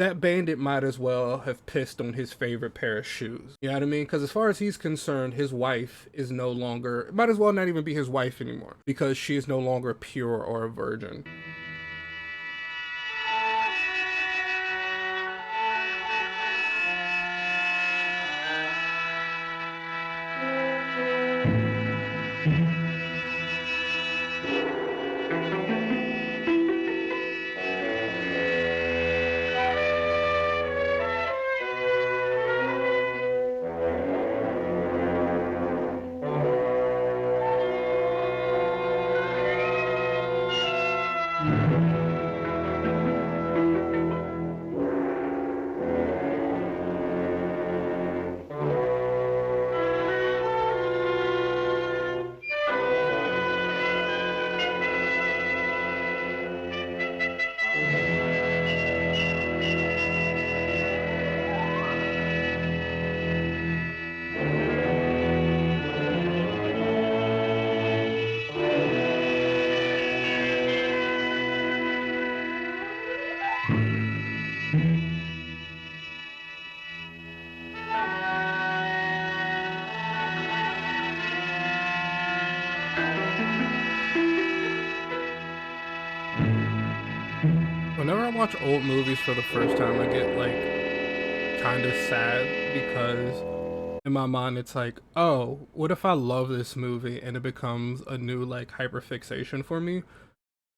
that bandit might as well have pissed on his favorite pair of shoes. You know what I mean? Because as far as he's concerned, his wife is no longer, it might as well not even be his wife anymore because she is no longer pure or a virgin. Whenever I watch old movies for the first time, I get like kind of sad because in my mind it's like, oh, what if I love this movie and it becomes a new like hyperfixation for me?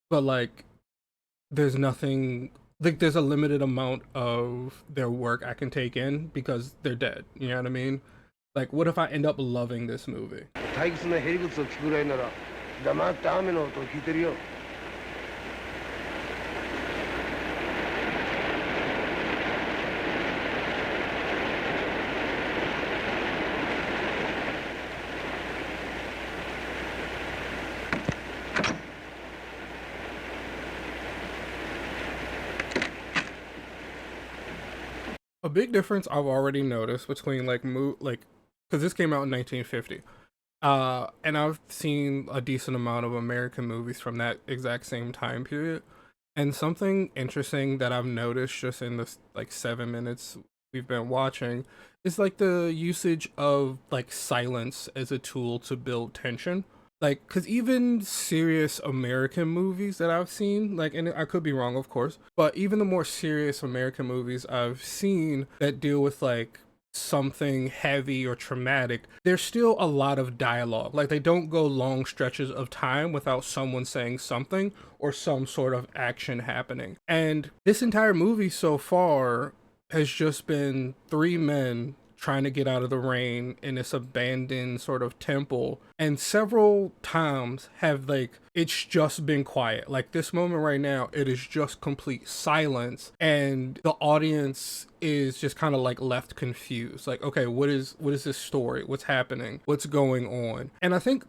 But like there's nothing, like there's a limited amount of their work I can take in because they're dead. You know what I mean? Like what if I end up loving this movie? 退屈なへりくつを聞くぐらいなら黙って雨の音を聞いてるよ。A big difference I've already noticed between like because this came out in 1950. And I've seen a decent amount of American movies from that exact same time period. And something interesting that I've noticed just in this like 7 minutes we've been watching is like the usage of like silence as a tool to build tension. Like, cause even serious American movies that I've seen, like, and I could be wrong, of course, but even the more serious American movies I've seen that deal with like something heavy or traumatic, there's still a lot of dialogue. Like they don't go long stretches of time without someone saying something or some sort of action happening. And this entire movie so far has just been three men trying to get out of the rain in this abandoned sort of temple, and several times have like it's just been quiet. Like this moment right now, it is just complete silence and the audience is just kind of like left confused, like, okay, what is this story, what's happening, what's going on? And I think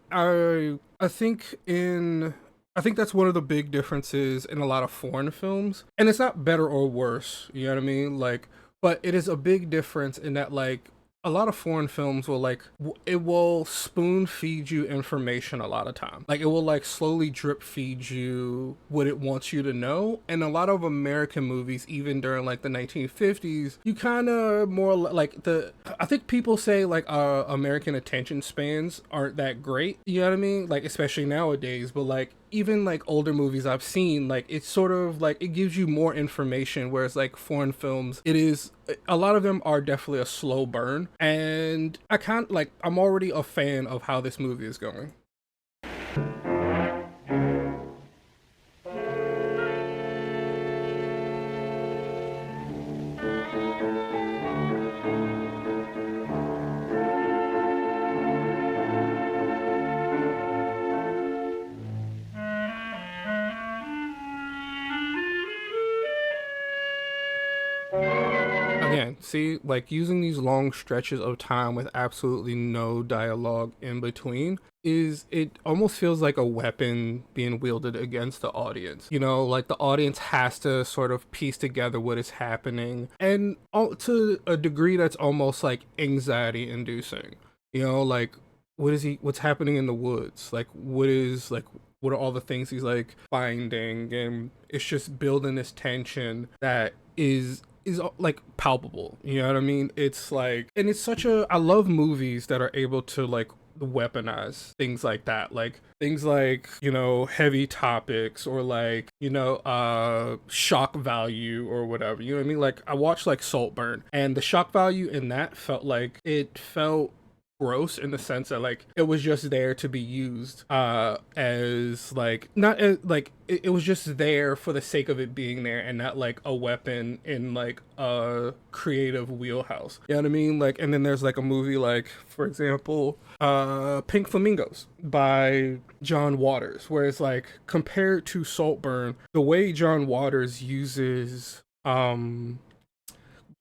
that's one of the big differences in a lot of foreign films, and it's not better or worse, you know what I mean, like, but it is a big difference in that like a lot of foreign films will like it will spoon feed you information a lot of time. Like it will like slowly drip feed you what it wants you to know. And a lot of American movies, even during like the 1950s, you kind of more like the I think people say like American attention spans aren't that great. You know what I mean? Like especially nowadays, but like even like older movies I've seen, like it's sort of like it gives you more information, whereas like foreign films, it is a lot of them are definitely a slow burn. And I can't like I'm already a fan of how this movie is going. Again, see, like using these long stretches of time with absolutely no dialogue in between is it almost feels like a weapon being wielded against the audience. You know, like the audience has to sort of piece together what is happening, and to a degree that's almost like anxiety inducing. You know, like what's happening in the woods? Like what are all the things he's like finding, and it's just building this tension that is is like palpable. You know what I mean? It's like, and it's such a, I love movies that are able to like weaponize things like that, like things like, you know, heavy topics, or like, you know, shock value or whatever. You know what I mean? Like I watched like Saltburn, and the shock value in that felt like, it felt gross in the sense that like it was just there to be used as like, not as like, it was just there for the sake of it being there, and not like a weapon in like a creative wheelhouse. You know what I mean? Like, and then there's like a movie like, for example, Pink Flamingos by John Waters, where it's like, compared to Saltburn, the way John Waters uses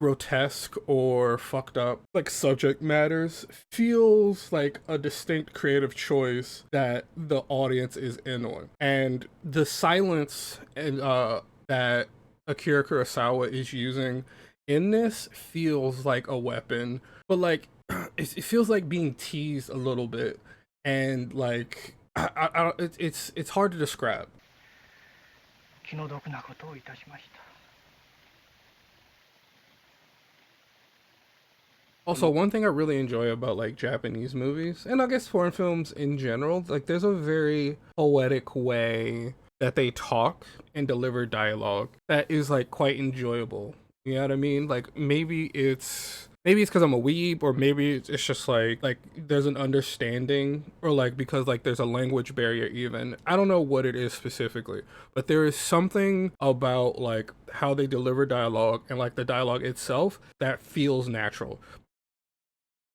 grotesque or fucked up like subject matters feels like a distinct creative choice that the audience is in on. And the silence and that Akira Kurosawa is using in this feels like a weapon, but like it feels like being teased a little bit, and like it's hard to describe. Also, one thing I really enjoy about like Japanese movies, and I guess foreign films in general, like there's a very poetic way that they talk and deliver dialogue that is like quite enjoyable. You know what I mean? Like maybe it's because I'm a weeb, or maybe it's just like there's an understanding, or like because like there's a language barrier even. I don't know what it is specifically, but there is something about like how they deliver dialogue and like the dialogue itself that feels natural.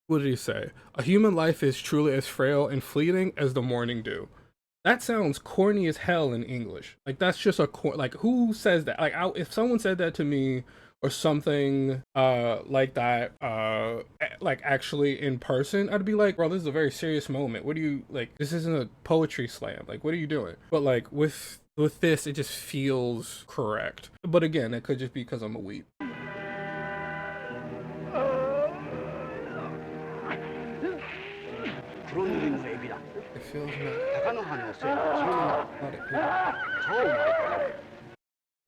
What did he say? A human life is truly as frail and fleeting as the morning dew. That sounds corny as hell in English. Like that's just like, who says that? Like if someone said that to me, or something like that, like actually in person, I'd be like, bro, this is a very serious moment. What do you like? This isn't a poetry slam. Like, what are you doing? But like with this, it just feels correct. But again, it could just be because I'm a weeb. It feels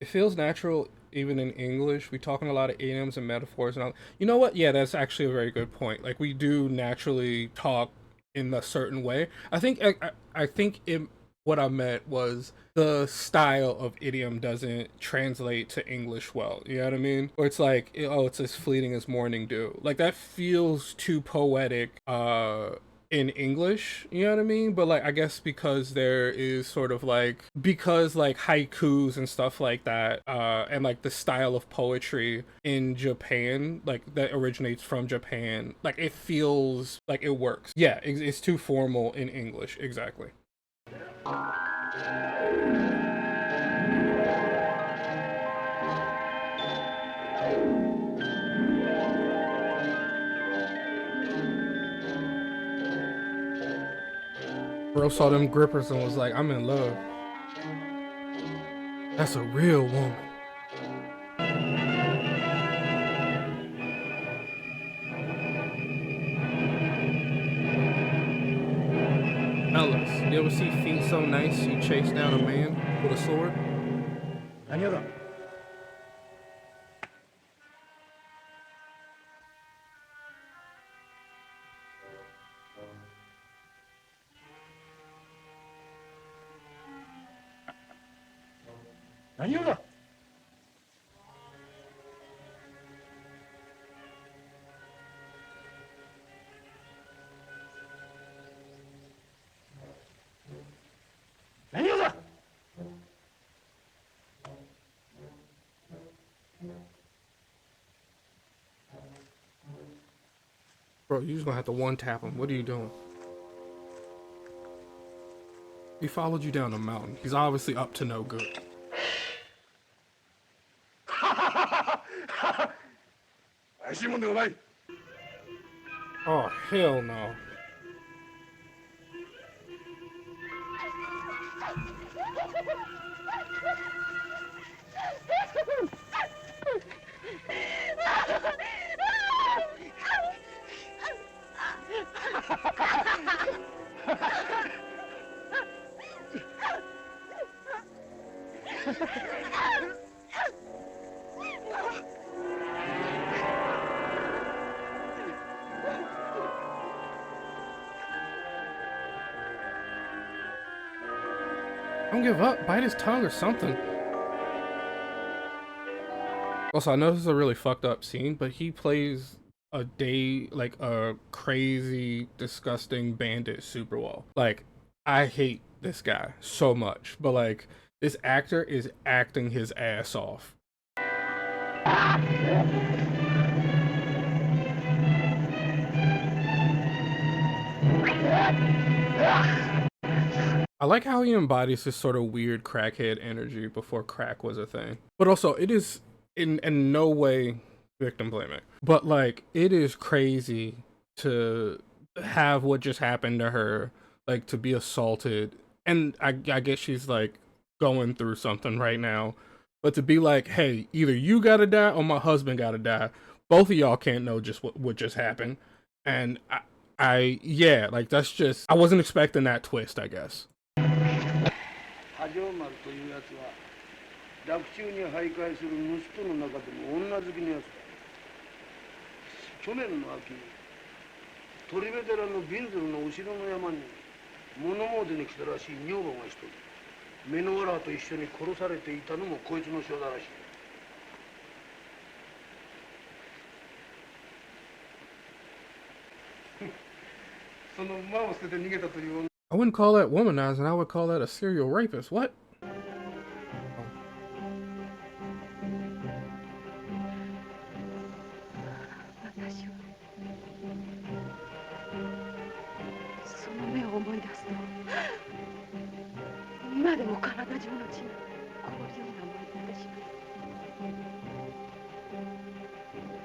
it feels natural even in English. We talking a lot of idioms and metaphors and all. You know what? Yeah, that's actually a very good point. Like we do naturally talk in a certain way. I think it, what I meant was the style of idiom doesn't translate to English well. You know what I mean? Or it's like, oh, it's as fleeting as morning dew. Like that feels too poetic in English, you know what I mean? But like I guess because there is sort of like, because like haikus and stuff like that, and like the style of poetry in Japan, like that originates from Japan, like it feels like it works. Yeah, it's too formal in English, exactly. Bro saw them grippers and was like, I'm in love. That's a real woman. Fellas, you ever see feet so nice you chase down a man with a sword? 何をだ。何をだ。何をだ。Bro, you just gonna have to one tap him. What are you doing? He followed you down the mountain. He's obviously up to no good. 怪しいもんでもない。Oh, hell no. Don't give up. Bite his tongue or something. Also, I know this is a really fucked up scene, but he plays like a crazy, disgusting bandit super well. Like, I hate this guy so much, but like, this actor is acting his ass off. I like how he embodies this sort of weird crackhead energy before crack was a thing. But also, it is in no way victim blaming. But like, it is crazy to have what just happened to her, like to be assaulted, and I guess she's like going through something right now. But to be like, hey, either you gotta die or my husband gotta die. Both of y'all can't know just what just happened, and yeah, like that's just I wasn't expecting that twist, I guess. 波状丸というやつは洛中に徘徊する盗人の中でも女好きのやつだ。去年の秋鳥部寺のビンズルの後ろの山に物詣に来たらしい女房が一人目のわらと一緒に殺されていたのもこいつの仕業らしい。その馬を捨てて逃げたという女 I wouldn't call that womanizing. I would call that a serial rapist. What? 私はその目を思い出すと今でも体中の血が凍るような思いになってしまう。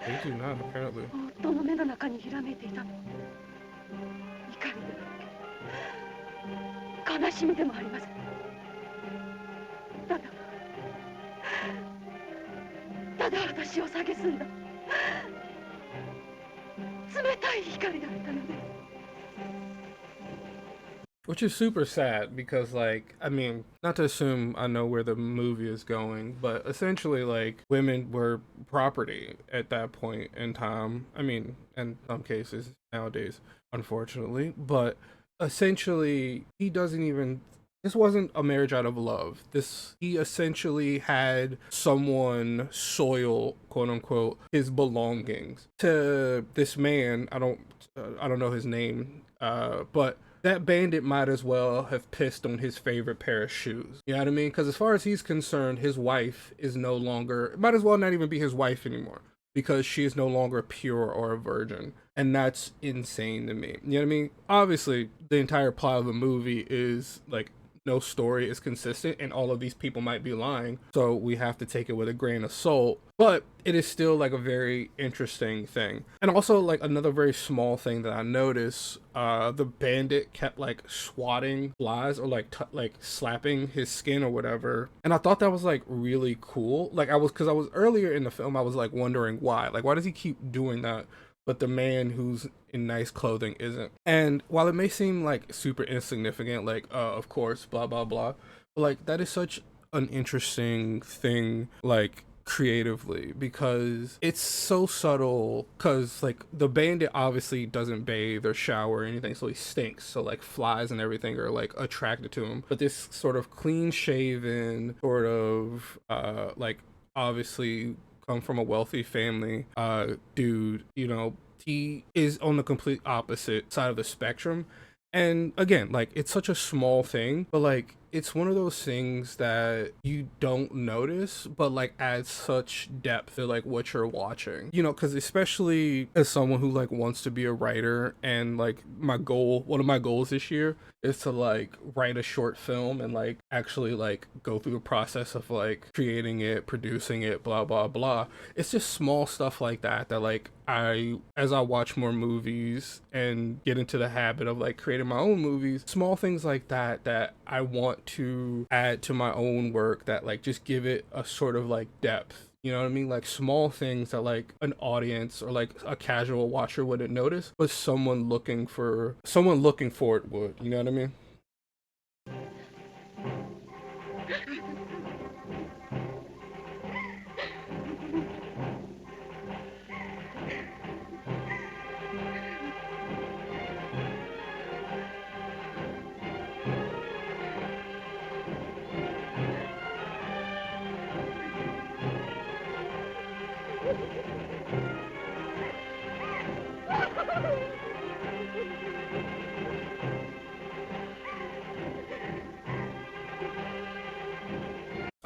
They do not, apparently. 夫の目の中にひらめいていたのは怒りでなく悲しみでもありません。ただ私を蔑んだ冷たい光だったのです。 Which is super sad because, like, I mean, not to assume I know where the movie is going, but essentially, like, women were property at that point in time. I mean, in some cases nowadays, unfortunately, but essentially, he doesn't even. This wasn't a marriage out of love. He essentially had someone soil, quote unquote, his belongings to this man. I don't know his name, but that bandit might as well have pissed on his favorite pair of shoes. You know what I mean? Because as far as he's concerned, his wife is no longer, it might as well not even be his wife anymore because she is no longer pure or a virgin. And that's insane to me. You know what I mean? Obviously, the entire plot of the movie is like, no story is consistent and all of these people might be lying, so we have to take it with a grain of salt, but it is still like a very interesting thing. And also, like, another very small thing that I noticed, the bandit kept like swatting flies or like slapping his skin or whatever, and I thought that was like really cool. Like, because I was earlier in the film, I was like wondering why does he keep doing that, but the man who's in nice clothing isn't. And while it may seem like super insignificant, like, of course, blah, blah, blah, but like, that is such an interesting thing, like, creatively, because it's so subtle, because, like, the bandit obviously doesn't bathe or shower or anything, so he stinks, so, like, flies and everything are, like, attracted to him. But this sort of clean-shaven, sort of, like, obviously come from a wealthy family dude, you know, he is on the complete opposite side of the spectrum. And again, like, it's such a small thing, but like, it's one of those things that you don't notice, but like adds such depth to like what you're watching, you know, because especially as someone who like wants to be a writer, and like one of my goals this year is to like write a short film and like actually like go through the process of like creating it, producing it, blah blah blah. It's just small stuff like that like as I watch more movies and get into the habit of like creating my own movies, small things like that I want to add to my own work that like just give it a sort of like depth. You know what I mean? Like small things that like an audience or like a casual watcher wouldn't notice, but someone looking for it would. You know what I mean? I'm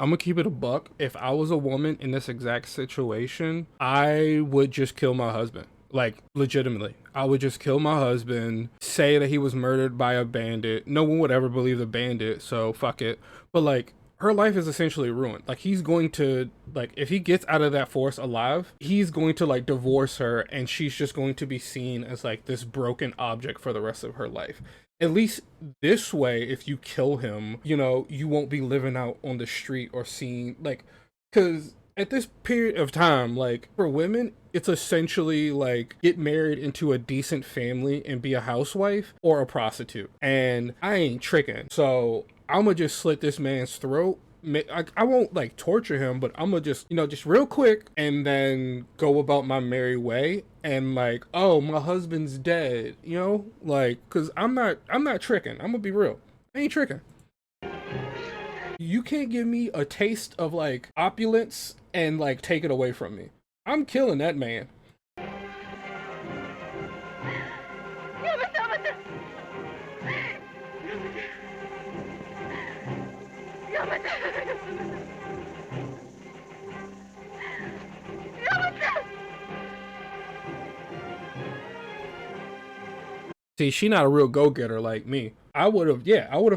gonna keep it a buck. If I was a woman in this exact situation, I would just kill my husband. Like, legitimately. I would just kill my husband, say that he was murdered by a bandit. No one would ever believe the bandit, so fuck it. But, like, her life is essentially ruined. Like, he's going to, like, if he gets out of that forest alive, he's going to, like, divorce her, and she's just going to be seen as, like, this broken object for the rest of her life. At least this way, if you kill him, you know, you won't be living out on the street or seeing, like, because at this period of time, like, for women, it's essentially like get married into a decent family and be a housewife or a prostitute. And I ain't tricking. So I'm gonna just slit this man's throat. I won't like torture him, but I'm gonna just, you know, just real quick and then go about my merry way. And like, oh, my husband's dead, you know, like, cause I'm not tricking. I'm gonna be real. I ain't tricking. You can't give me a taste of like opulence and like take it away from me. I'm killing that man. See, she not a real go-getter like me. I would have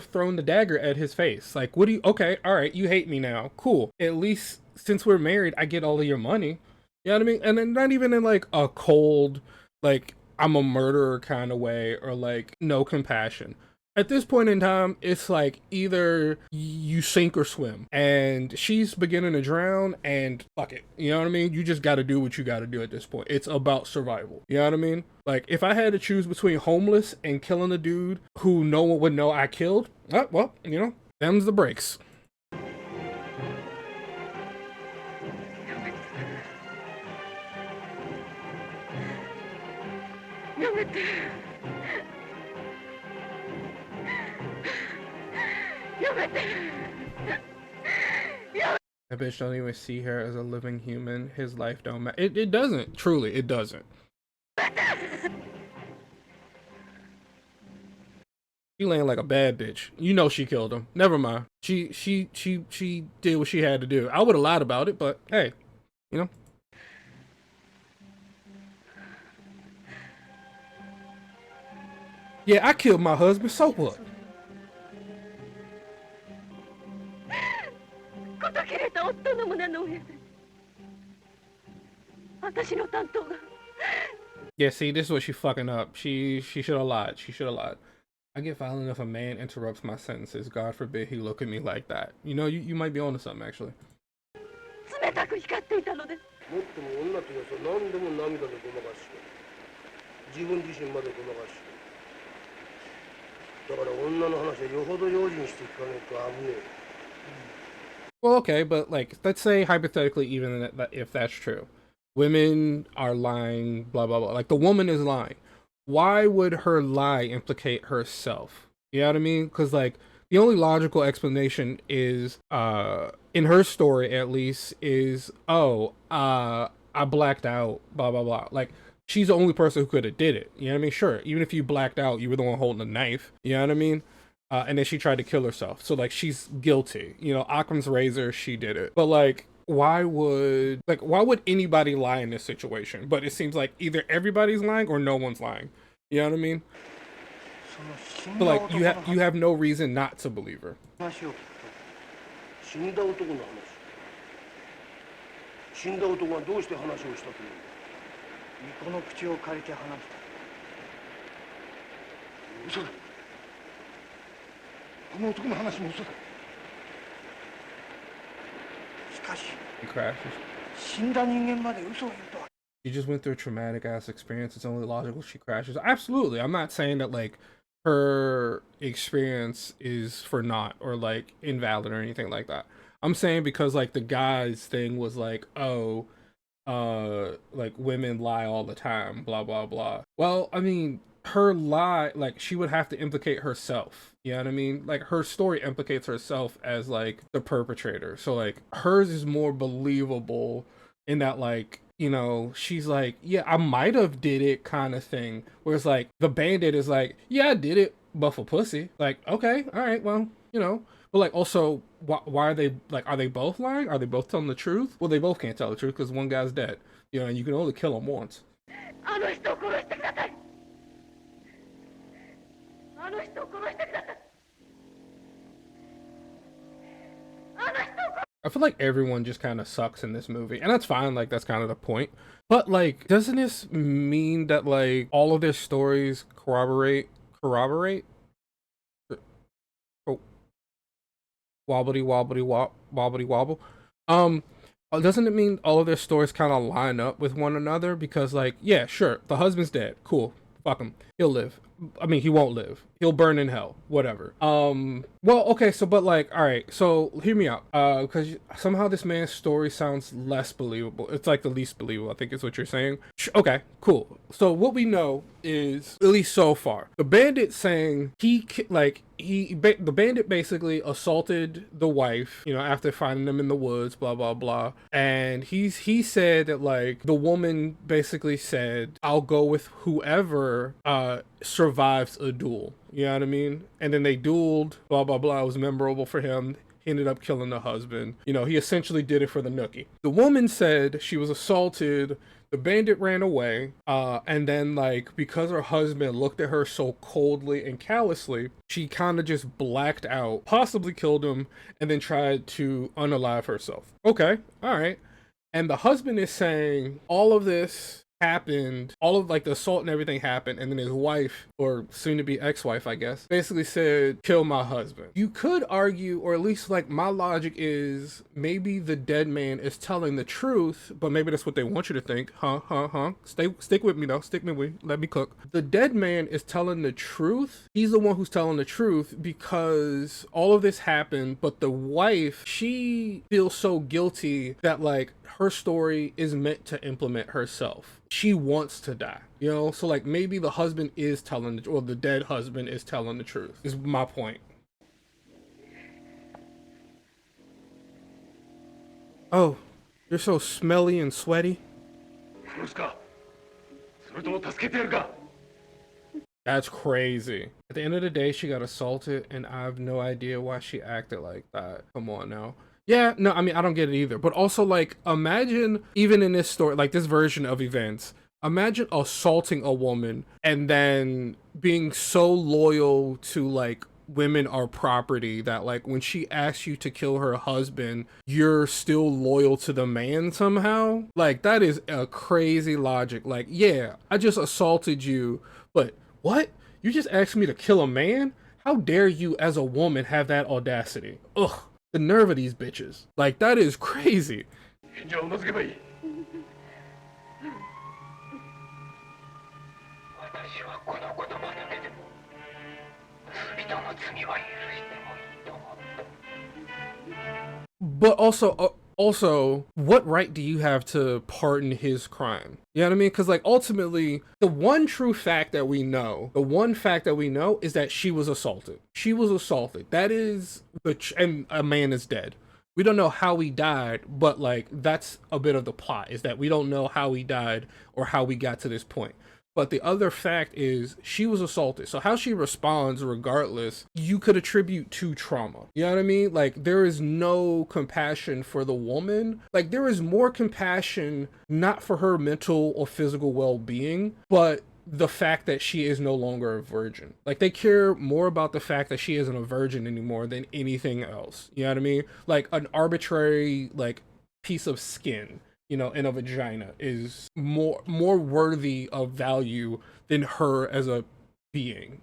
thrown the dagger at his face. Like, what do you, okay, all right, you hate me now. Cool. At least since we're married, I get all of your money. You know what I mean? And then not even in like a cold, like, I'm a murderer kind of way or like no compassion. At this point in time, it's like either you sink or swim. And she's beginning to drown and fuck it. You know what I mean? You just got to do what you got to do at this point. It's about survival. You know what I mean? Like, if I had to choose between homeless and killing a dude who no one would know I killed, well, you know, them's the breaks. That bitch don't even see her as a living human. His life don't matter. It doesn't. Truly, it doesn't. She laying like a bad bitch. You know she killed him. Never mind. She did what she had to do. I would have lied about it, but hey, you know. Yeah, I killed my husband, so what? Yeah, see, this is what she fucking up. She should have lied. She should have lied. I get violent if a man interrupts my sentences. God forbid he look at me like that. You know, you might be onto something, actually. 冷たく光っていたのです。もっとも女というと何でも涙でごまかし、自分自身までごまかし。だから女の話はよほど用心して聞かないと危ねえ。Well, okay, but like, let's say hypothetically, even if that's true, women are lying, blah blah blah. Like the woman is lying. Why would her lie implicate herself? You know what I mean? Because like the only logical explanation is, in her story at least, is I blacked out, blah blah blah. Like she's the only person who could have did it. You know what I mean? Sure, even if you blacked out, you were the one holding the knife. You know what I mean? And then she tried to kill herself. So like she's guilty. You know, Occam's razor, she did it. But like, why would anybody lie in this situation? But it seems like either everybody's lying or no one's lying. You know what I mean? But like you have no reason not to believe her. He crashes. She just went through a traumatic ass experience. It's only logical she crashes. Absolutely. I'm not saying that like her experience is for naught or like invalid or anything like that. I'm saying because like the guy's thing was like, oh, like women lie all the time, blah blah blah. Well, I mean, her lie, like she would have to implicate herself. You know what I mean? Like her story implicates herself as like the perpetrator. So like hers is more believable in that like, you know, she's like, yeah, I might have did it kind of thing. Whereas like the bandit is like, yeah, I did it, but for pussy. Like, okay, all right, well, you know. But like also, why are they like? Are they both lying? Are they both telling the truth? Well, they both can't tell the truth because one guy's dead. You know, and you can only kill him once. あの人を殺してください。あの人を殺してください。あの人を殺 I feel like everyone just kind of sucks in this movie, and that's fine. Like that's kind of the point. But like, doesn't this mean that like all of their stories corroborate? Oh, wobbly wobbly wobbly wobble. Um, doesn't it mean all of their stories kind of line up with one another? Because like, yeah, sure, the husband's dead. Cool, fuck him. He'll live. I mean, he won't live. He'll burn in hell. Whatever. Well, okay, so but like, all right, so hear me out. Because somehow this man's story sounds less believable. It's like the least believable, I think is what you're saying. Okay, cool. So what we know is, at least so far, the bandit saying the bandit basically assaulted the wife, you know, after finding them in the woods, blah blah blah. And he said that like the woman basically said, "I'll go with whoever survives a duel." You know what I mean? And then they dueled, blah blah blah. It was memorable for him. He ended up killing the husband. You know, he essentially did it for the nookie. The woman said she was assaulted. The bandit ran away, and then like because her husband looked at her so coldly and callously, she kind of just blacked out, possibly killed him, and then tried to unalive herself. Okay, all right. And the husband is saying all of this happened, all of like the assault and everything happened, and then his wife, or soon to be ex-wife, I guess, basically said, kill my husband. You could argue, or at least like my logic is maybe the dead man is telling the truth, but maybe that's what they want you to think. Stick with me though, let me cook. The dead man is telling the truth. He's the one who's telling the truth because all of this happened, but the wife, she feels so guilty that like her story is meant to implement herself. She wants to die, you know? So like maybe the husband is telling or the dead husband is telling the truth, is my point. Oh, you're so smelly and sweaty. That's crazy. At the end of the day, she got assaulted, and I have no idea why she acted like that. Come on now. Yeah, no, I mean, I don't get it either. But also, like, imagine, even in this story, like this version of events, imagine assaulting a woman and then being so loyal to, like, women are property that, like, when she asks you to kill her husband, you're still loyal to the man somehow. Like, that is a crazy logic. Like, yeah, I just assaulted you, but what? You just asked me to kill a man? How dare you as a woman have that audacity? Ugh. The nerve of these bitches. Like, that is crazy. But also, what right do you have to pardon his crime? You know what I mean? Because like ultimately, the one fact that we know is that she was assaulted. She was assaulted. That is and a man is dead. We don't know how he died, but like that's a bit of the plot, is that we don't know how he died or how we got to this point. But the other fact is she was assaulted. So how she responds regardless, you could attribute to trauma. You know what I mean? Like there is no compassion for the woman. Like there is more compassion not for her mental or physical well-being, but the fact that she is no longer a virgin. Like they care more about the fact that she isn't a virgin anymore than anything else. You know what I mean? Like an arbitrary like piece of skin, you know, in a vagina is more worthy of value than her as a being.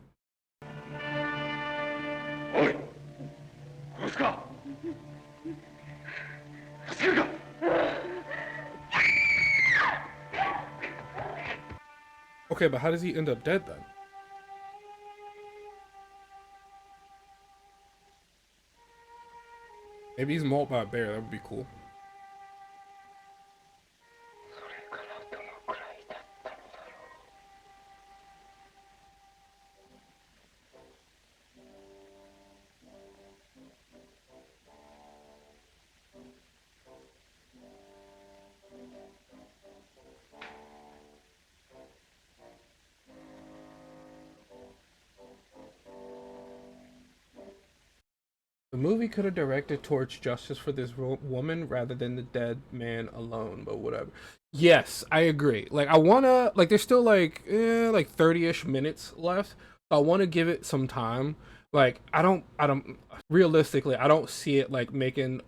Oi! Okay, but how does he end up dead then? Maybe he's mauled by a bear, that would be cool. movie could have directed towards justice for this woman rather than the dead man alone, but whatever. Yes, I agree. Like, I wanna, like, there's still like 30-ish minutes left. So I want to give it some time. Like, I don't realistically, I don't see it like making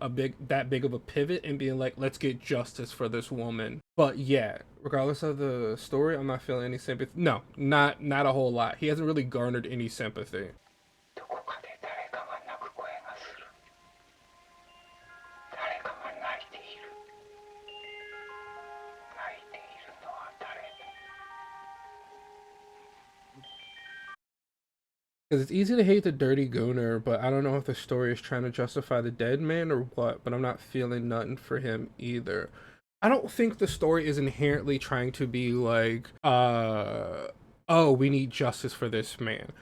that big of a pivot and being like, let's get justice for this woman. But yeah, regardless of the story, I'm not feeling any sympathy. No, not a whole lot. He hasn't really garnered any sympathy. どこかで誰かが泣く声がする。誰かが泣いている。泣いているのは誰だ。Because it's easy to hate the dirty gooner, but I don't know if the story is trying to justify the dead man or what, but I'm not feeling nothing for him either. I don't think the story is inherently trying to be like, oh, we need justice for this man.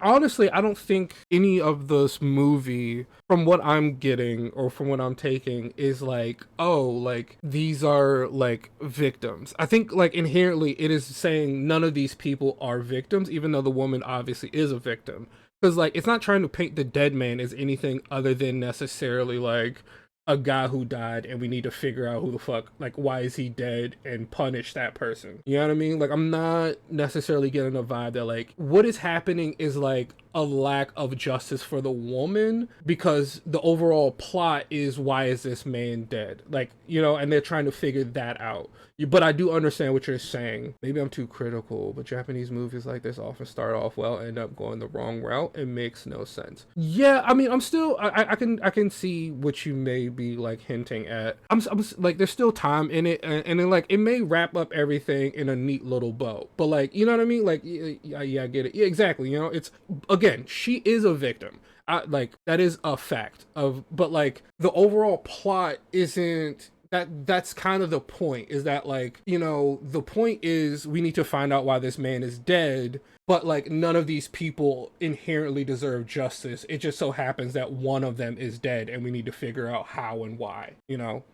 Honestly, I don't think any of this movie, from what I'm getting or from what I'm taking, is like, oh, like, these are, like, victims. I think, like, inherently it is saying none of these people are victims, even though the woman obviously is a victim. Because, like, it's not trying to paint the dead man as anything other than necessarily, like, a guy who died and we need to figure out who the fuck, like, why is he dead and punish that person. You know what I mean? Like, I'm not necessarily getting a vibe that, like, what is happening is, like, a lack of justice for the woman because the overall plot is why is this man dead? Like, you know, and they're trying to figure that out. But I do understand what you're saying. Maybe I'm too critical, but Japanese movies like this often start off well, end up going the wrong route. It makes no sense. Yeah, I mean, I'm still, I can see what you may be like hinting at. I'm like, there's still time in it, and then like it may wrap up everything in a neat little bow. But like, you know what I mean? Like, yeah, I get it. Yeah, exactly. You know, it's again, she is a victim. Like that is a fact of, but like the overall plot isn't. That's kind of the point, is that like, you know, the point is we need to find out why this man is dead, but like none of these people inherently deserve justice. It just so happens that one of them is dead and we need to figure out how and why, you know?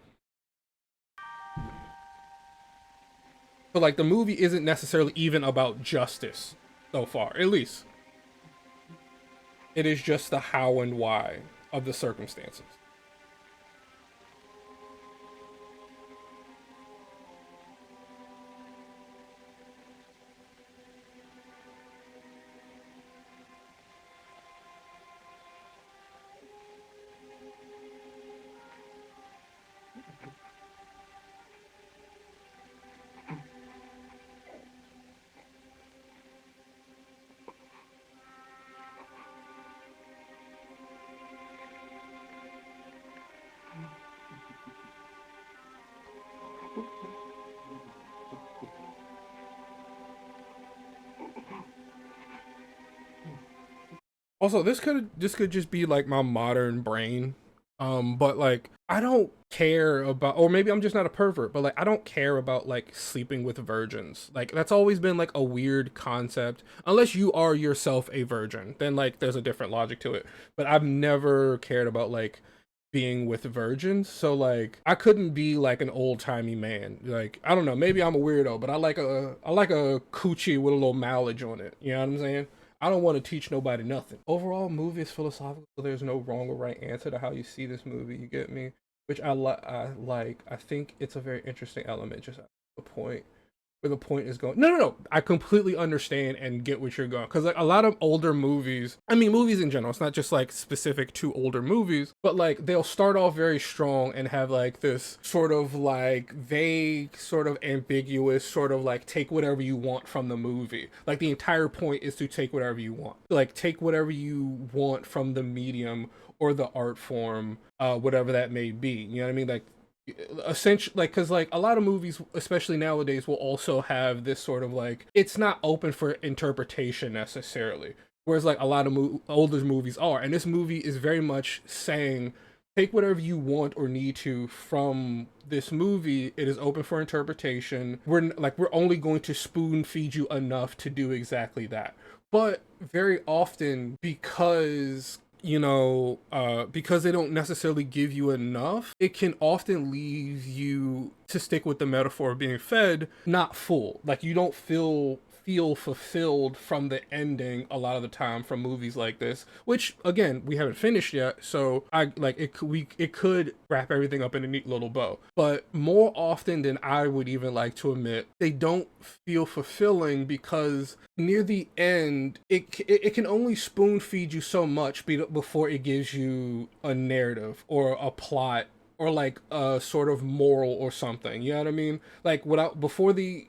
But like the movie isn't necessarily even about justice so far, at least. It is just the how and why of the circumstances. Also, this could just be like my modern brain. But like I don't care about, or maybe I'm just not a pervert, but like I don't care about like sleeping with virgins. Like that's always been like a weird concept. Unless you are yourself a virgin, then like there's a different logic to it. But I've never cared about like being with virgins. So like I couldn't be like an old-timey man. Like I don't know, maybe I'm a weirdo, but I like a coochie with a little mileage on it. You know what I'm saying? I don't want to teach nobody nothing. Overall, movie is philosophical. So there's no wrong or right answer to how you see this movie. You get me? Which I like. I think it's a very interesting element. Just the point where the point is going. No. I completely understand and get what you're going. Because like a lot of older movies, I mean movies in general, it's not just like specific to older movies, but like they'll start off very strong and have like this sort of like vague, sort of ambiguous, sort of like take whatever you want from the movie. Like the entire point is to take whatever you want. Like take whatever you want from the medium or the art form, whatever that may be. You know what I mean? Like essentially, like, because like a lot of movies especially nowadays will also have this sort of like it's not open for interpretation necessarily, whereas like a lot of older movies are, and this movie is very much saying take whatever you want or need to from this movie. It is open for interpretation. We're only going to spoon feed you enough to do exactly that. But very often, because because they don't necessarily give you enough, it can often leave you, to stick with the metaphor of being fed, not full. Like, you don't feel fulfilled from the ending a lot of the time from movies like this, which again we haven't finished yet, so I like it could wrap everything up in a neat little bow, but more often than I would even like to admit, they don't feel fulfilling because near the end it can only spoon feed you so much before it gives you a narrative or a plot or like a sort of moral or something. You know what I mean? Like, without, before the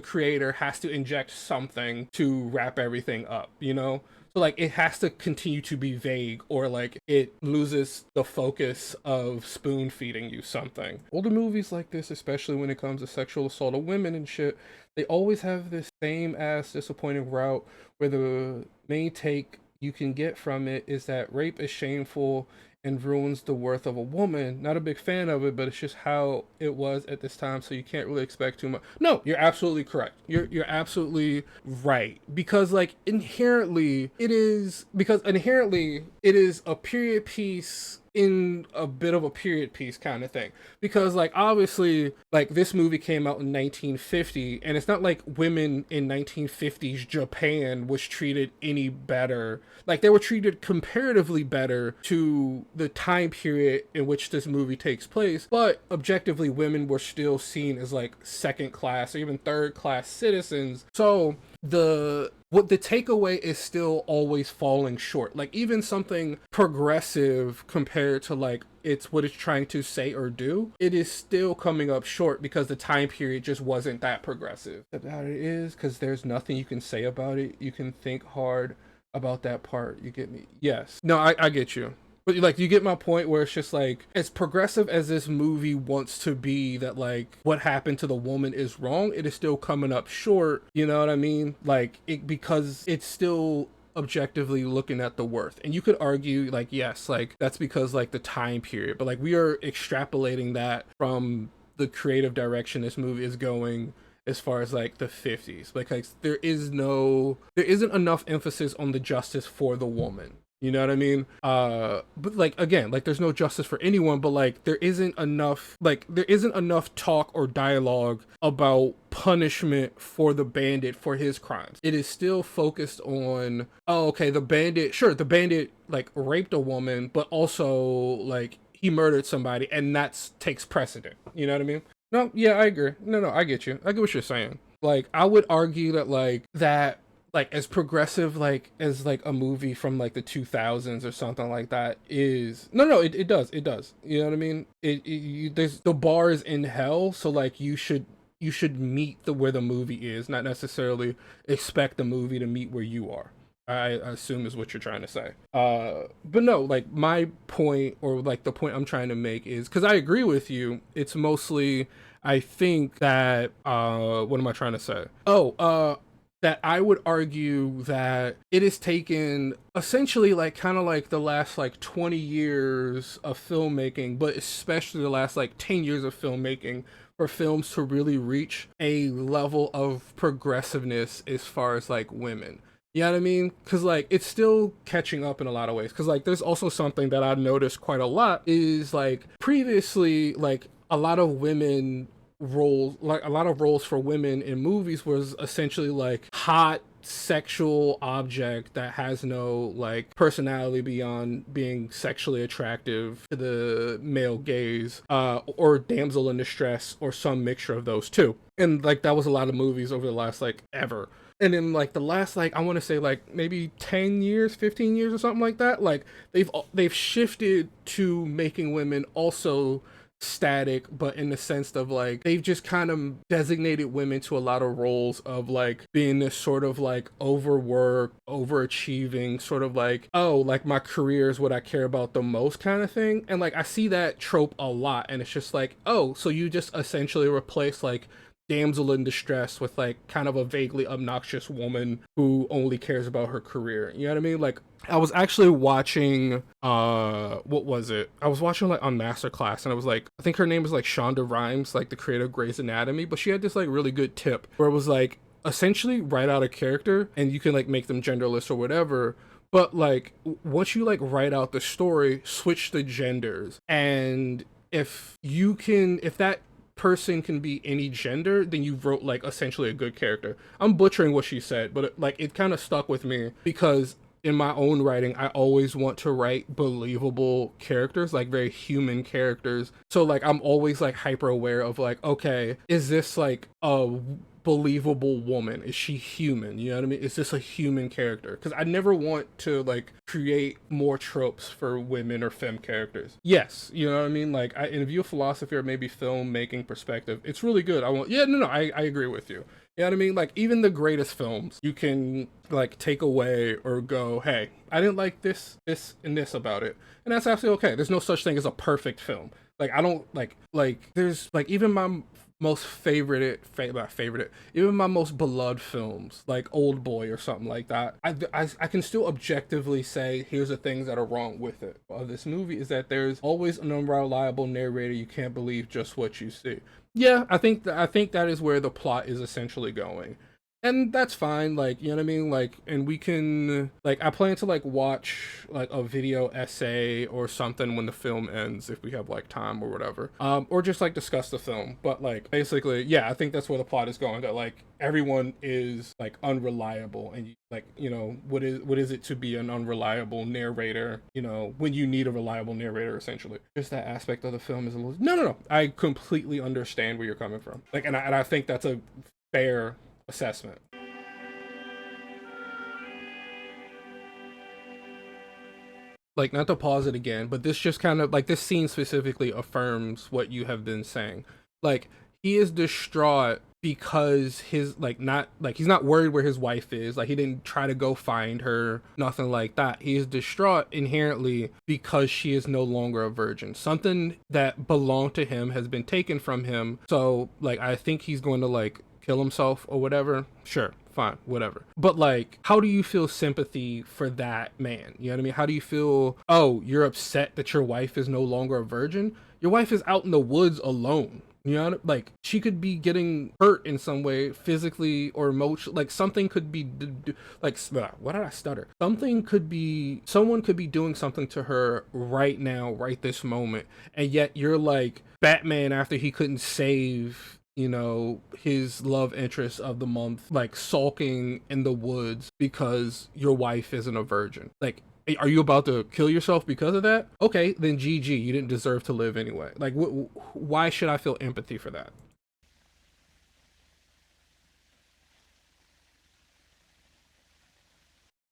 creator has to inject something to wrap everything up, you know? So like it has to continue to be vague, or like it loses the focus of spoon feeding you something. Older movies like this, especially when it comes to sexual assault of women and shit, they always have this same ass disappointing route where the main take you can get from it is that rape is shameful and ruins the worth of a woman. Not a big fan of it, but it's just how it was at this time, so you can't really expect too much. No, you're absolutely correct. You're absolutely right. Because like inherently it is a period piece in a bit of a period piece kind of thing, because like obviously like this movie came out in 1950, and it's not like women in 1950s Japan was treated any better. Like, they were treated comparatively better to the time period in which this movie takes place, but objectively women were still seen as like second class or even third class citizens. So the takeaway is still always falling short. Like, even something progressive compared to like what it's trying to say or do, it is still coming up short because the time period just wasn't that progressive. About it is because there's nothing you can say about it. You can think hard about that part. You get me? Yes. No, I get you. But like, you get my point, where it's just like, as progressive as this movie wants to be, that like what happened to the woman is wrong, it is still coming up short. You know what I mean? Like, because it's still objectively looking at the worth. And you could argue like, yes, like that's because like the time period, but like we are extrapolating that from the creative direction this movie is going as far as like the 50s. Like there isn't enough emphasis on the justice for the woman. You know what I mean? But like, again, like there's no justice for anyone, but like there isn't enough talk or dialogue about punishment for the bandit for his crimes. It is still focused on, oh, okay, the bandit like raped a woman, but also like he murdered somebody, and that takes precedent. You know what I mean? No, yeah, I agree. No, I get you. I get what you're saying. Like, I would argue that like as progressive like as like a movie from like the 2000s or something like that is, it does, you know what I mean? There's, the bar is in hell, so like you should meet where the movie is, not necessarily expect the movie to meet where you are. I assume is what you're trying to say. But no, like my point, or like the point I'm trying to make is, because I agree with you, it's mostly, I think that, what am I trying to say? That I would argue that it has taken essentially like kind of like the last like 20 years of filmmaking, but especially the last like 10 years of filmmaking, for films to really reach a level of progressiveness as far as like women. You know what I mean? Because like it's still catching up in a lot of ways. Because like there's also something that I've noticed quite a lot is like previously, like a lot of roles for women in movies was essentially like hot sexual object that has no like personality beyond being sexually attractive to the male gaze, or damsel in distress, or some mixture of those two. And like that was a lot of movies over the last like ever. And in like the last like, I want to say like maybe 10 years, 15 years or something like that, like they've shifted to making women also static, but in the sense of like they've just kind of designated women to a lot of roles of like being this sort of like overworked, overachieving, sort of like, oh, like my career is what I care about the most kind of thing. And like I see that trope a lot, and it's just like, oh, so you just essentially replace like damsel in distress with like kind of a vaguely obnoxious woman who only cares about her career. You know what I mean? Like I was actually watching what was it? I was watching like on Masterclass, and I was like, I think her name is like Shonda Rhimes, like the creator of Grey's Anatomy, but she had this like really good tip where it was like essentially write out a character and you can like make them genderless or whatever, But like once you like write out the story, switch the genders, and if that person can be any gender, then you wrote like essentially a good character. I'm butchering what she said, but it kind of stuck with me because in my own writing, I always want to write believable characters, like very human characters. So like I'm always like hyper aware of like, okay, is this like a believable woman? Is she human? You know what I mean? Is this a human character? Because I never want to like create more tropes for women or femme characters. Yes, you know what I mean? Like in view of philosophy or maybe filmmaking perspective, it's really good. I agree with you. You know what I mean? Like even the greatest films, you can like take away or go, hey, I didn't like this, and this about it, and that's absolutely okay. There's no such thing as a perfect film. Like I don't like there's like even my most favorite, even my most beloved films like Old Boy or something like that. I can still objectively say here's the things that are wrong with it. Of this movie is that there's always an unreliable narrator. You can't believe just what you see. Yeah, I think that is where the plot is essentially going, and that's fine. Like you know what I mean. Like, and we can like I plan to like watch like a video essay or something when the film ends if we have like time or whatever, or just like discuss the film. But like basically, yeah, I think that's where the plot is going. That like everyone is like unreliable, and like you know what is it to be an unreliable narrator? You know when you need a reliable narrator, essentially. Just that aspect of the film is a little. No. I completely understand where you're coming from. Like, and I think that's a fair assessment. Like, not to pause it again, but this just kind of like this scene specifically affirms what you have been saying. Like, he is distraught because his like not like he's not worried where his wife is. Like he didn't try to go find her, nothing like that. He is distraught inherently because she is no longer a virgin. Something that belonged to him has been taken from him. So like I think he's going to like kill himself or whatever. Sure, fine, whatever. But like, how do you feel sympathy for that man? You know what I mean? How do you feel, oh, you're upset that your wife is no longer a virgin? Your wife is out in the woods alone. You know, like she could be getting hurt in some way, physically or emotionally. Like something could be, like, what did I stutter? Someone could be doing something to her right now, right this moment, and yet you're like Batman after he couldn't save his love interest of the month, like sulking in the woods because your wife isn't a virgin. Like, are you about to kill yourself because of that? Okay, then GG, you didn't deserve to live anyway. Like, why should I feel empathy for that?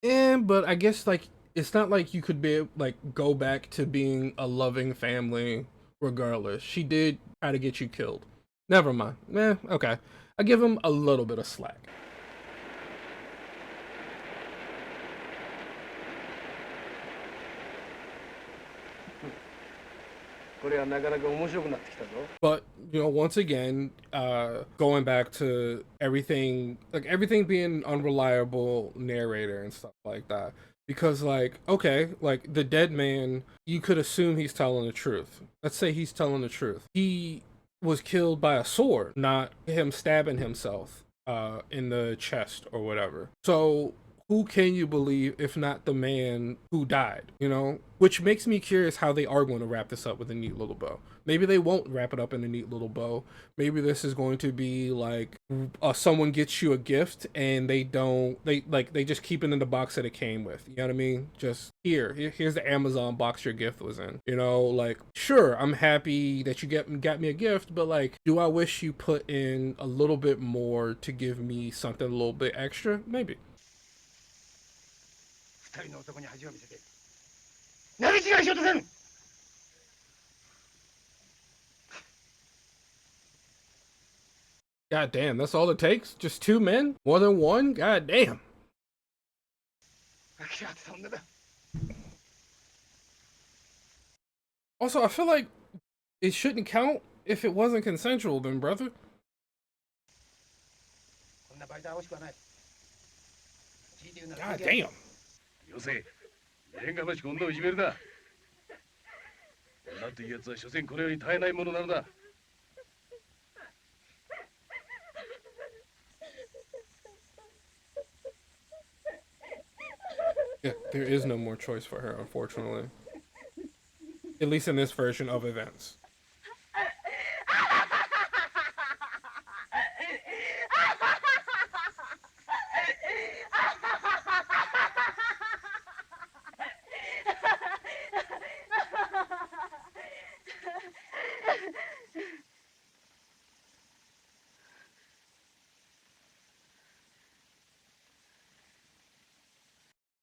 And but I guess like it's not like you could be like go back to being a loving family regardless. She did try to get you killed. Never mind. Okay. I give him a little bit of slack. これはなかなか面白くなってきたぞ。 But once again, going back to everything being unreliable narrator and stuff like that. Because like, okay, like the dead man, you could assume he's telling the truth. Let's say he's telling the truth. He was killed by a sword, not him stabbing himself in the chest or whatever. So who can you believe if not the man who died? Which makes me curious how they are going to wrap this up with a neat little bow. Maybe they won't wrap it up in a neat little bow. Maybe this is going to be like someone gets you a gift and they just keep it in the box that it came with. You know what I mean? Just here's the Amazon box your gift was in. Like sure, I'm happy that you got me a gift, but like, do I wish you put in a little bit more to give me something a little bit extra? Maybe. 二人の男に恥を見せて投げ違いしようとせん。 God damn, that's all it takes? Just two men? More than one? God damn. アキラって女だ。 Also, I feel like it shouldn't count if it wasn't consensual then, brother. こんなバイトは欲しくはない。 God damn. よせ、年がましく女をいじめるな。女というやつは所詮これより絶えないものなのだ。 God Yeah, there is no more choice for her, unfortunately. At least in this version of events.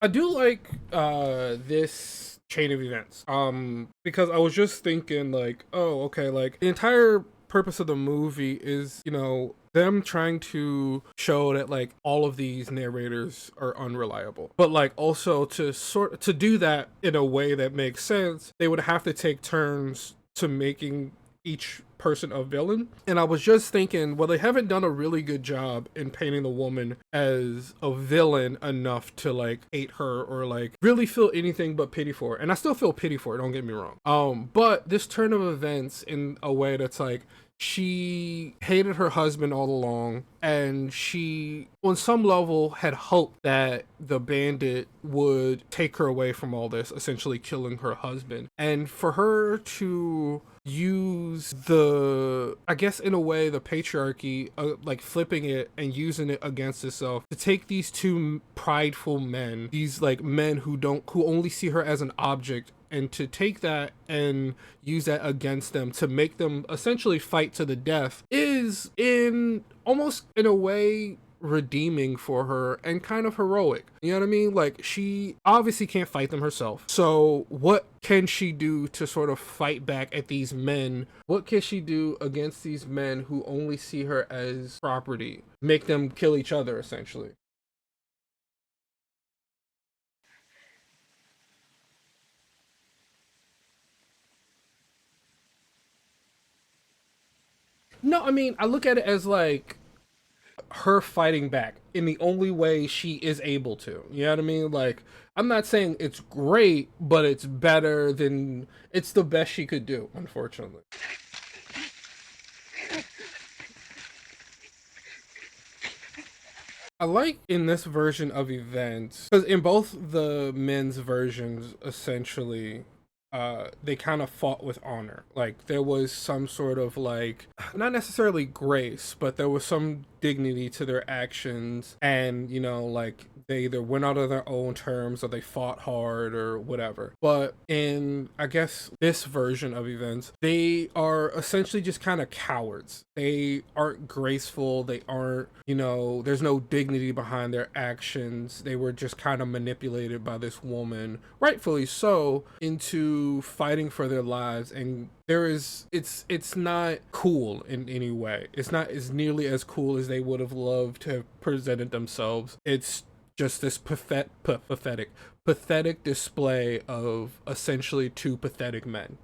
I do like this chain of events. Because I was just thinking like, oh, okay, like the entire purpose of the movie is, them trying to show that like all of these narrators are unreliable. But like also to do that in a way that makes sense, they would have to take turns to making each person a villain. And I was just thinking, well, they haven't done a really good job in painting the woman as a villain enough to like hate her or like really feel anything but pity for her. And I still feel pity for her, don't get me wrong. But this turn of events in a way that's like she hated her husband all along, and she on some level had hoped that the bandit would take her away from all this, essentially killing her husband. And for her to use the, I guess in a way, the patriarchy, like flipping it and using it against itself, to take these two prideful men, these like men who only see her as an object, and to take that and use that against them to make them essentially fight to the death is in almost in a way redeeming for her and kind of heroic. You know what I mean? Like, she obviously can't fight them herself. So what can she do to sort of fight back at these men? What can she do against these men who only see her as property? Make them kill each other, essentially. No, I mean, I look at it as like her fighting back in the only way she is able to. You know what I mean? Like, I'm not saying it's great, but it's better than, it's the best she could do, unfortunately. I like in this version of events, because in both the men's versions, essentially, they kind of fought with honor. Like, there was some sort of like, not necessarily grace, but there was some dignity to their actions, and like they either went out on their own terms or they fought hard or whatever. But in, I guess, this version of events, they are essentially just kind of cowards. They aren't graceful, they aren't, there's no dignity behind their actions. They were just kind of manipulated by this woman, rightfully so, into fighting for their lives. And it's not cool in any way. It's not as nearly as cool as they would have loved to have presented themselves. It's just this pathetic display of essentially two pathetic men.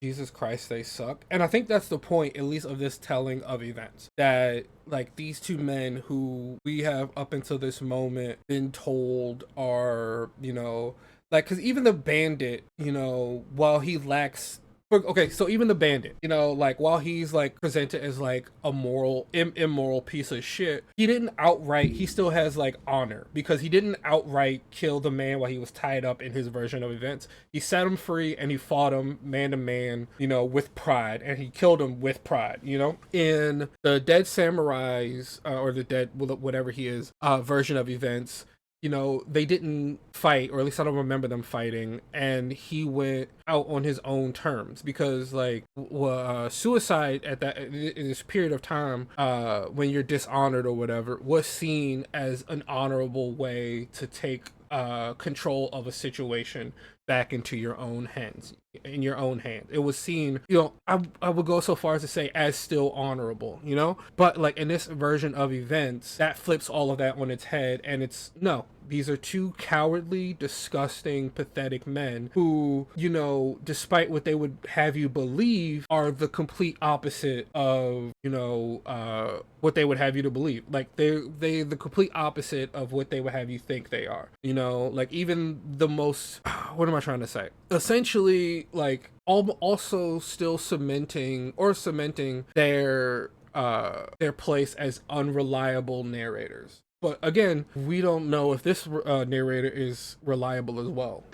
Jesus Christ, they suck. And I think that's the point, at least of this telling of events, that like these two men who we have up until this moment been told are, like, because even the bandit, while he lacks, okay, so even the bandit, like while he's like presented as like a immoral piece of shit, he still has like honor, because he didn't outright kill the man while he was tied up in his version of events. He set him free and he fought him man to man, with pride, and he killed him with pride. In the Dead Samurai's, or the Dead, whatever he is, version of events, they didn't fight, or at least I don't remember them fighting, and he went out on his own terms, because like suicide at that in this period of time, when you're dishonored or whatever, was seen as an honorable way to take control of a situation back into your own hands. In your own hand, it was seen, I would go so far as to say as still honorable, but like in this version of events, that flips all of that on its head, and it's no, these are two cowardly, disgusting, pathetic men who, you know, despite what they would have you believe, are the complete opposite of, you know, what they would have you to believe. Like they the complete opposite of what they would have you think they are. You know, like even the most what am I trying to say? Essentially, like also still cementing their place as unreliable narrators. But again, we don't know if this narrator is reliable as well.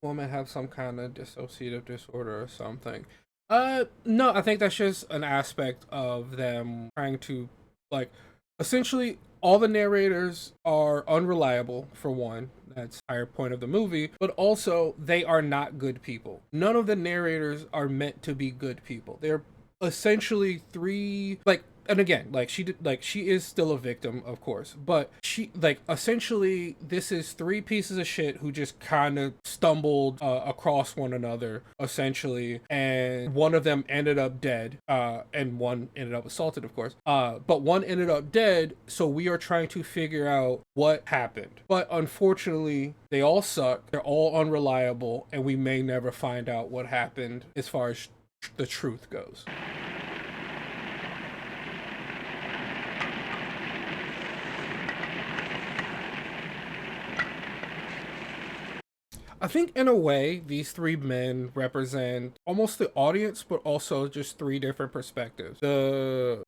Woman have some kind of dissociative disorder or something. No, I think that's just an aspect of them trying to, like, essentially all the narrators are unreliable for one. That's the higher point of the movie, but also they are not good people. None of the narrators are meant to be good people. They're essentially three, like, and again, like she is still a victim, of course, but she, like, essentially this is three pieces of shit who just kind of stumbled across one another, essentially, and one of them ended up dead, and one ended up assaulted, of course, but one ended up dead, so we are trying to figure out what happened. But unfortunately, they all suck, they're all unreliable, and we may never find out what happened as far as the truth goes. I think in a way, these three men represent almost the audience, but also just three different perspectives. The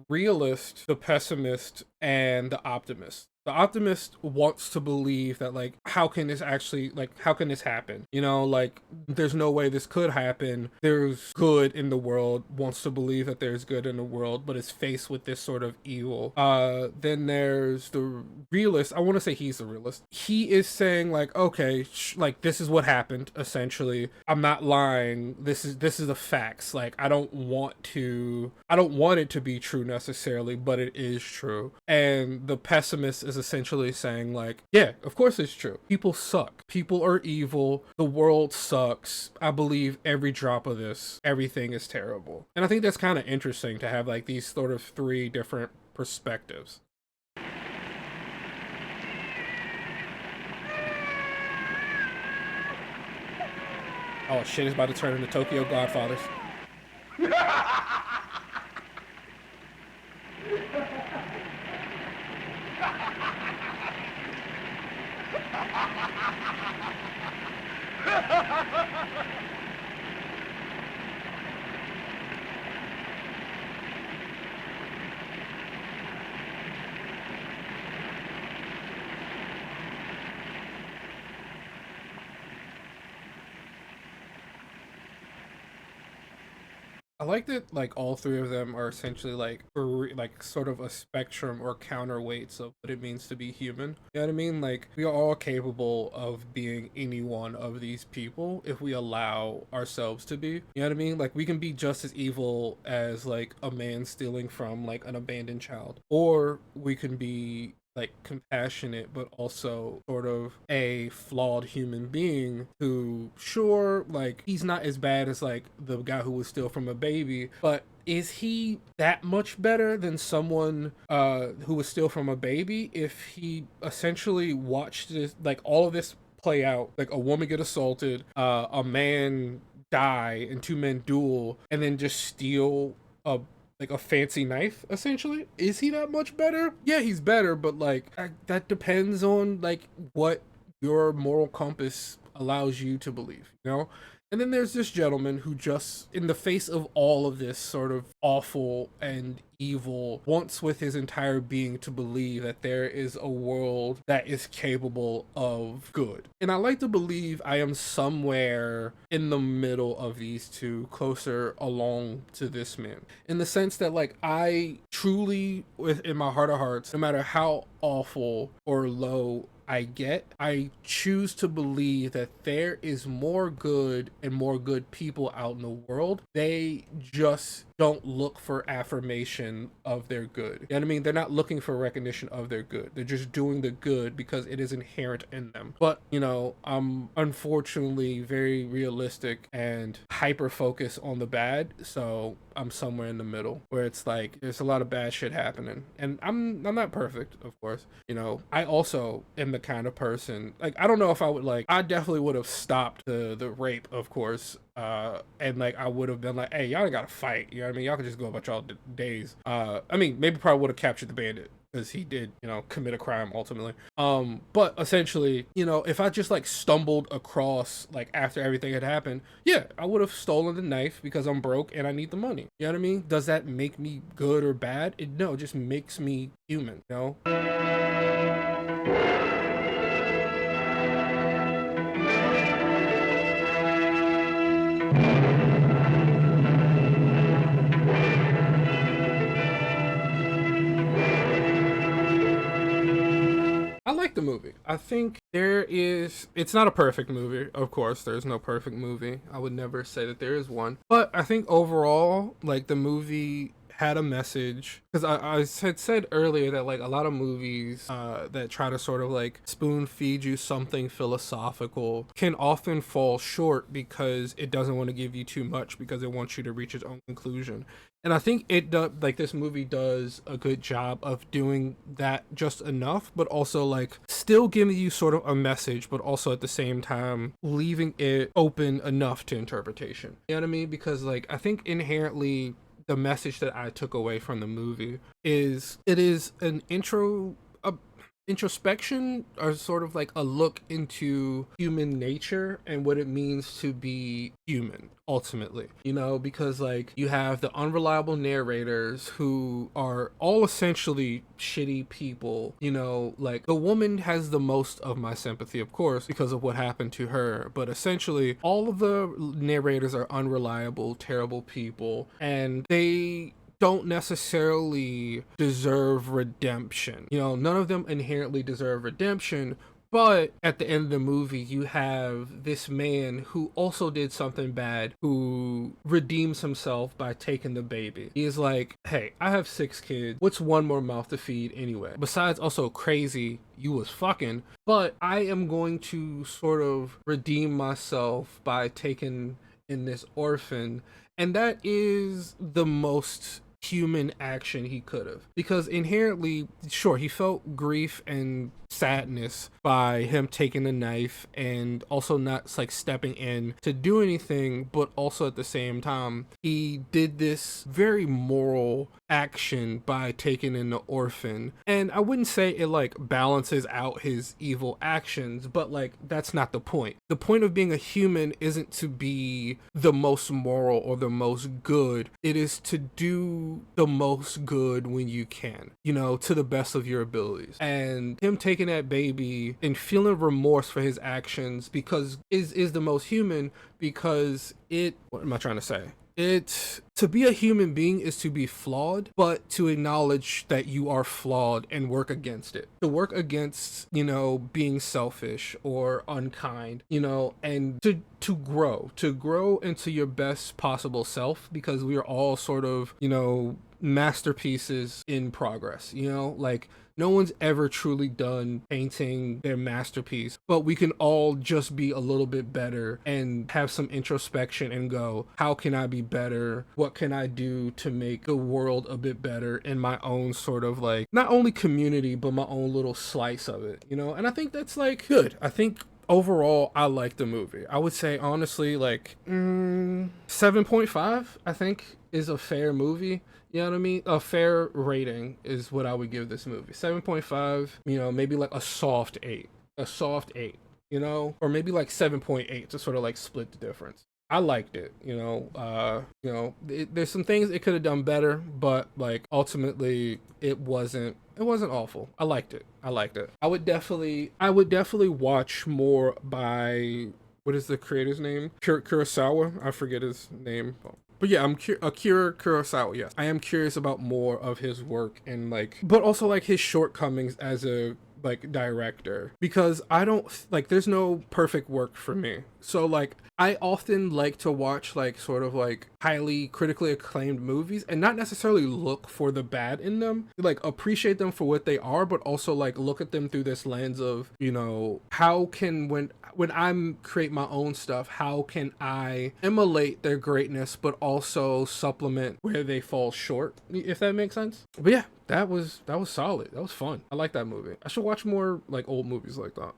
realist, the pessimist, and the optimist. The optimist wants to believe that, like, how can this happen? You know, like, there's no way this could happen. There's good in the world, wants to believe that there's good in the world, but is faced with this sort of evil. Then there's the realist. I want to say he's the realist. He is saying, like, okay, like, this is what happened, essentially. I'm not lying. This is the facts. Like, I don't want it to be true necessarily, but it is true. And the pessimist is essentially saying, like, yeah, of course it's true. People suck. People are evil. The world sucks. I believe every drop of this. Everything is terrible. And I think that's kind of interesting to have, like, these sort of three different perspectives. Oh shit, it's about to turn into Tokyo Godfathers. I like that, like, all three of them are essentially like sort of a spectrum or counterweights of what it means to be human. You know what I mean? Like, we are all capable of being any one of these people if we allow ourselves to be. You know what I mean? Like, we can be just as evil as, like, a man stealing from, like, an abandoned child, or we can be, like, compassionate but also sort of a flawed human being who, sure, like, he's not as bad as, like, the guy who would steal from a baby, but is he that much better than someone who would steal from a baby if he essentially watched this, like, all of this play out, like a woman get assaulted, a man die, and two men duel, and then just steal a fancy knife, essentially? Is he that much better? Yeah, he's better, but, like, that depends on, like, what your moral compass allows you to believe, you know? And then there's this gentleman who just, in the face of all of this sort of awful and evil, wants with his entire being to believe that there is a world that is capable of good. And I like to believe I am somewhere in the middle of these two, closer along to this man. In the sense that, like, I truly, within my heart of hearts, no matter how awful or low I choose to believe that there is more good and more good people out in the world. They just don't look for affirmation of their good. You know what I mean? They're not looking for recognition of their good. They're just doing the good because it is inherent in them. But, you know, I'm unfortunately very realistic and hyper focused on the bad. So I'm somewhere in the middle where it's like there's a lot of bad shit happening. And I'm not perfect, of course. You know, I also am the kind of person, like, I don't know if I would, like, I definitely would have stopped the rape, of course. And like I would have been like, hey, y'all gotta fight. You know what I mean? Y'all can just go about y'all days. I mean, maybe probably would have captured the bandit because he did, you know, commit a crime ultimately. But essentially, you know, if I just like stumbled across like after everything had happened, yeah, I would have stolen the knife because I'm broke and I need the money. You know what I mean? Does that make me good or bad? No, it just makes me human, you know? I like the movie. I think it's not a perfect movie, of course. There's no perfect movie. I would never say that there is one. But I think overall, like, the movie had a message. Because I had said earlier that, like, a lot of movies that try to sort of, like, spoon feed you something philosophical can often fall short because it doesn't want to give you too much because it wants you to reach its own conclusion. And I think it does, like, this movie does a good job of doing that just enough, but also like still giving you sort of a message, but also at the same time leaving it open enough to interpretation. You know what I mean? Because like I think inherently the message that I took away from the movie is it is an introspection, or sort of like a look into human nature and what it means to be human ultimately, you know, because like you have the unreliable narrators who are all essentially shitty people, you know, like the woman has the most of my sympathy, of course, because of what happened to her, but essentially all of the narrators are unreliable, terrible people, and they don't necessarily deserve redemption. You know, none of them inherently deserve redemption, but at the end of the movie, you have this man who also did something bad who redeems himself by taking the baby. He is like, hey, I have 6 kids. What's one more mouth to feed anyway? Besides, also crazy, you was fucking, but I am going to sort of redeem myself by taking in this orphan. And that is the most human action he could have, because inherently, sure, he felt grief and sadness by him taking the knife and also not like stepping in to do anything, but also at the same time he did this very moral action by taking in the orphan. And I wouldn't say it like balances out his evil actions, but like that's not the point. The point of being a human isn't to be the most moral or the most good. It is to do the most good when you can, you know, to the best of your abilities. And him taking that baby and feeling remorse for his actions because is the most human, because what am I trying to say? To be a human being is to be flawed, but to acknowledge that you are flawed and work against it. To work against, you know, being selfish or unkind, you know, and to grow into your best possible self, because we are all sort of, you know, masterpieces in progress, you know, like no one's ever truly done painting their masterpiece, but we can all just be a little bit better and have some introspection and go, how can I be better? What can I do to make the world a bit better in my own sort of like, not only community, but my own little slice of it, you know? And I think that's like good. I think overall, I like the movie. I would say honestly, like 7.5, I think is a fair movie. You know what I mean? A fair rating is what I would give this movie. 7.5, you know, maybe like a soft 8. A soft 8, you know? Or maybe like 7.8 to sort of like split the difference. I liked it, you know. There's some things it could have done better, but like ultimately it wasn't awful. I liked it. I would definitely watch more by, what is the creator's name? Kurosawa? I forget his name. But yeah, Akira Kurosawa, yes. I am curious about more of his work and like, but also like his shortcomings as a like director, because I don't like, there's no perfect work for me. So like I often like to watch like sort of like highly critically acclaimed movies and not necessarily look for the bad in them, like appreciate them for what they are, but also like look at them through this lens of, you know, how can, when I'm create my own stuff, how can I emulate their greatness but also supplement where they fall short, if that makes sense. But yeah, that was solid. That was fun. I like that movie. I should watch more like old movies like that.